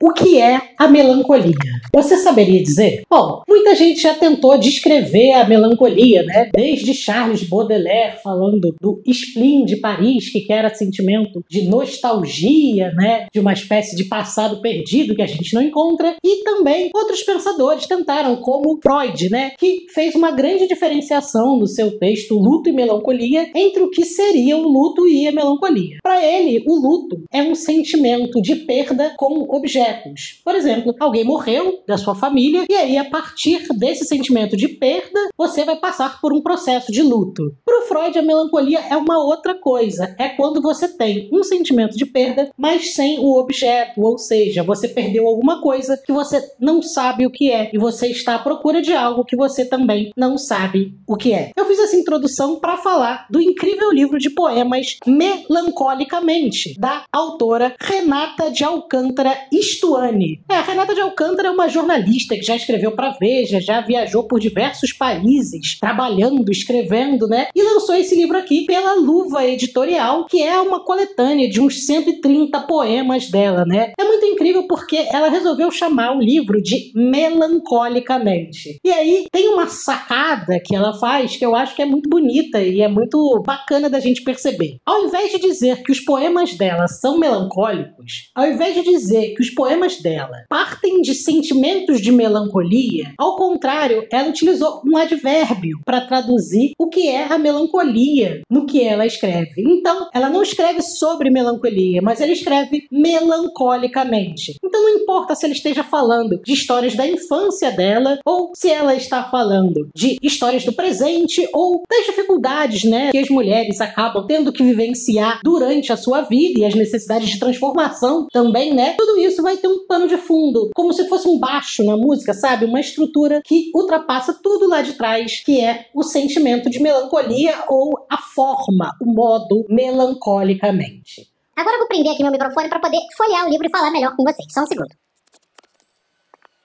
O que é a melancolia? Você saberia dizer? Bom, muita gente já tentou descrever a melancolia, né? Desde Charles Baudelaire falando do spleen de Paris, que era sentimento de nostalgia, né? De uma espécie de passado perdido que a gente não encontra. E também outros pensadores tentaram, como Freud, né? Que fez uma grande diferenciação no seu texto Luto e Melancolia entre o que seria o luto e a melancolia. Para ele, o luto é um sentimento de perda com objetos. Por exemplo, alguém morreu da sua família e aí, a partir desse sentimento de perda, você vai passar por um processo de luto. Para o Freud, a melancolia é uma outra coisa. É quando você tem um sentimento de perda, mas sem o objeto, ou seja, você perdeu alguma coisa que você não sabe o que é e você está à procura de algo que você também não sabe o que é. Eu fiz essa introdução para falar do incrível livro de poemas Melancolicamente, da autora Renata de Alcântara Stuani. A Renata de Alcântara é uma jornalista que já escreveu para Veja, já viajou por diversos países, trabalhando, escrevendo, né? E lançou esse livro aqui pela Luva Editorial, que é uma coletânea de uns 130 poemas dela, né? É muito incrível porque ela resolveu chamar o livro de Melancolicamente. E aí tem uma sacada que ela faz que eu acho que é muito bonita e é muito bacana da gente perceber. Ao invés de dizer que os poemas dela são melancólicos, ao invés de dizer que os poemas dela partem de sentimentos de melancolia, ao contrário, ela utilizou um advérbio para traduzir o que é a melancolia no que ela escreve. Então, ela não escreve sobre melancolia, mas ela escreve melancolicamente. Então, não importa se ela esteja falando de histórias da infância dela, ou se ela está falando de histórias do presente, ou das dificuldades, né, que as mulheres acabam tendo que vivenciar durante a sua vida e as necessidades de transformação também, né? Tudo isso vai ter um pano de fundo, como se fosse um baixo na música, sabe? Uma estrutura que ultrapassa tudo lá de trás, que é o sentimento de melancolia ou a forma, o modo melancolicamente. Agora eu vou prender aqui meu microfone para poder folhear o livro e falar melhor com vocês. Só um segundo.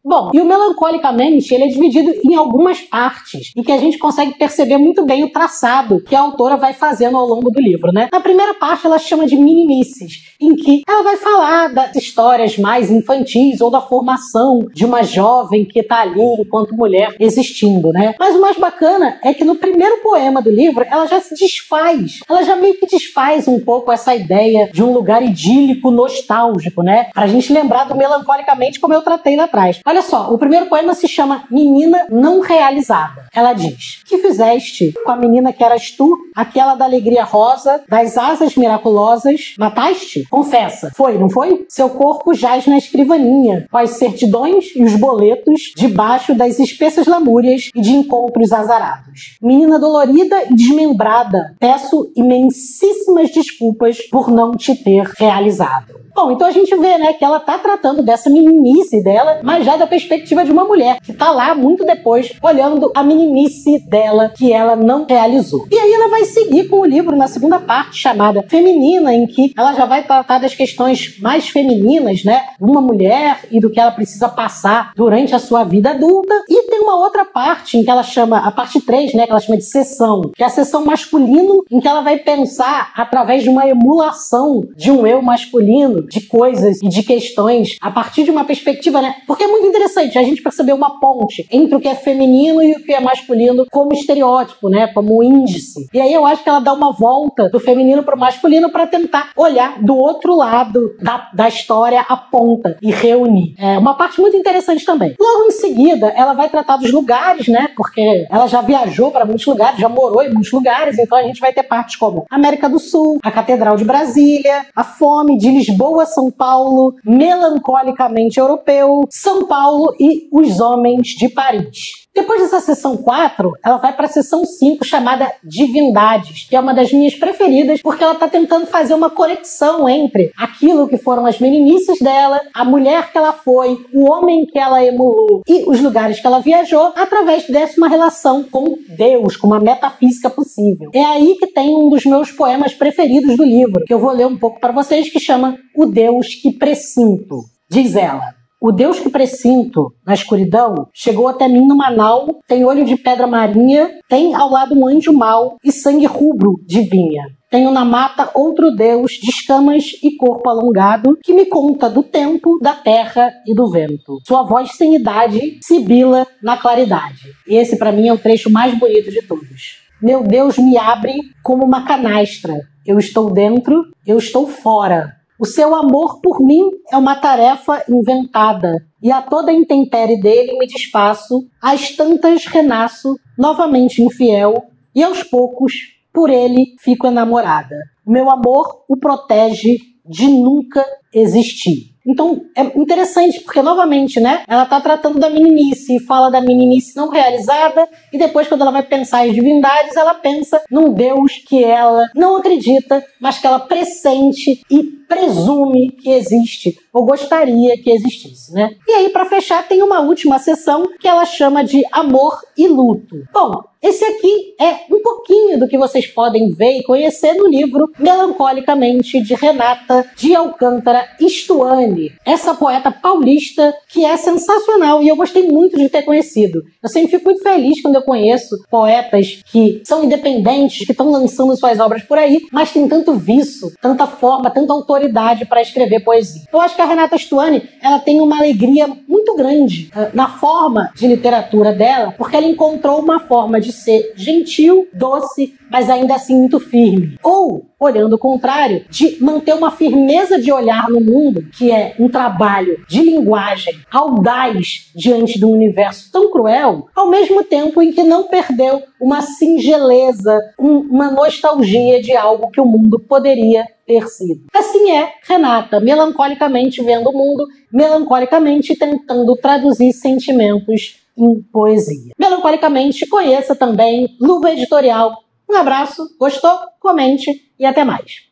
Bom, e o Melancolicamente, ele é dividido em algumas partes e que a gente consegue perceber muito bem o traçado que a autora vai fazendo ao longo do livro, né? Na primeira parte, ela chama de meninices, em que ela vai falar das histórias mais infantis ou da formação de uma jovem que está ali enquanto mulher existindo, né? Mas o mais bacana é que no primeiro poema do livro, ela já se desfaz, ela já meio que desfaz um pouco essa ideia de um lugar idílico, nostálgico, né? Pra gente lembrar do Melancolicamente como eu tratei lá atrás. Olha só, o primeiro poema se chama Menina Não Realizada. Ela diz: que fizeste com a menina que eras tu, aquela da alegria rosa, das asas miraculosas? Mataste? Confessa. Foi, não foi? Seu corpo jaz na escrivaninha, com as certidões e os boletos debaixo das espessas lamúrias e de encontros azarados. Menina dolorida e desmembrada, peço imensíssimas desculpas por não te ter realizado. Bom, então a gente vê, né, que ela tá tratando dessa meninice dela, mas já da perspectiva de uma mulher, que tá lá muito depois, olhando a meninice dela, que ela não realizou. E aí ela vai seguir com o livro na segunda parte, chamada Feminina, em que ela já vai tratar das questões mais femininas, né, uma mulher e do que ela precisa passar durante a sua vida adulta. E tem uma outra parte, em que ela chama, a parte 3, né, que ela chama de sessão, que é a sessão masculino, em que ela vai pensar através de uma emulação de um eu masculino, de coisas e de questões a partir de uma perspectiva, né? Porque é muito interessante a gente perceber uma ponte entre o que é feminino e o que é masculino como estereótipo, né? Como índice. E aí eu acho que ela dá uma volta do feminino para o masculino para tentar olhar do outro lado da história a ponta e reunir. É uma parte muito interessante também. Logo em seguida, ela vai tratar dos lugares, né? Porque ela já viajou para muitos lugares, já morou em muitos lugares, então a gente vai ter partes como América do Sul, a Catedral de Brasília, a fome de Lisboa, São Paulo, Melancolicamente Europeu, São Paulo e Os Homens de Paris. Depois dessa sessão 4, ela vai para a sessão 5, chamada Divindades, que é uma das minhas preferidas, porque ela está tentando fazer uma conexão entre aquilo que foram as meninices dela, a mulher que ela foi, o homem que ela emulou e os lugares que ela viajou, através dessa uma relação com Deus, com uma metafísica possível. É aí que tem um dos meus poemas preferidos do livro, que eu vou ler um pouco para vocês, que chama O Deus que Presinto. Diz ela: o Deus que presinto na escuridão chegou até mim numa nau, tem olho de pedra marinha, tem ao lado um anjo mau e sangue rubro de vinha. Tenho na mata outro Deus de escamas e corpo alongado, que me conta do tempo, da terra e do vento. Sua voz sem idade sibila na claridade. E esse, para mim, é o trecho mais bonito de todos. Meu Deus me abre como uma canastra. Eu estou dentro, eu estou fora. O seu amor por mim é uma tarefa inventada, e a toda intempérie dele me desfaço, às tantas renasço, novamente infiel, e aos poucos, por ele, fico enamorada. O meu amor o protege de nunca existir. Então, é interessante, porque, novamente, né, ela está tratando da meninice, e fala da meninice não realizada, e depois, quando ela vai pensar em divindades, ela pensa num Deus que ela não acredita, mas que ela pressente e presume que existe, ou gostaria que existisse, né? E aí, para fechar, tem uma última sessão que ela chama de Amor e Luto. Bom, esse aqui é um pouquinho do que vocês podem ver e conhecer no livro Melancolicamente, de Renata de Alcântara Stuani. Essa poeta paulista que é sensacional e eu gostei muito de ter conhecido. Eu sempre fico muito feliz quando eu conheço poetas que são independentes, que estão lançando suas obras por aí, mas tem tanto viço, tanta forma, tanta autoridade para escrever poesia. Eu acho que a Renata Stuani, ela tem uma alegria muito grande na forma de literatura dela, porque ela encontrou uma forma de ser gentil, doce, mas ainda assim muito firme. Ou, olhando o contrário, de manter uma firmeza de olhar no mundo, que é um trabalho de linguagem audaz diante de um universo tão cruel, ao mesmo tempo em que não perdeu uma singeleza, uma nostalgia de algo que o mundo poderia ter sido. Assim é Renata, melancolicamente vendo o mundo, melancolicamente tentando traduzir sentimentos em poesia. Melancolicamente, conheça também Luva Editorial. Um abraço, gostou? Comente e até mais.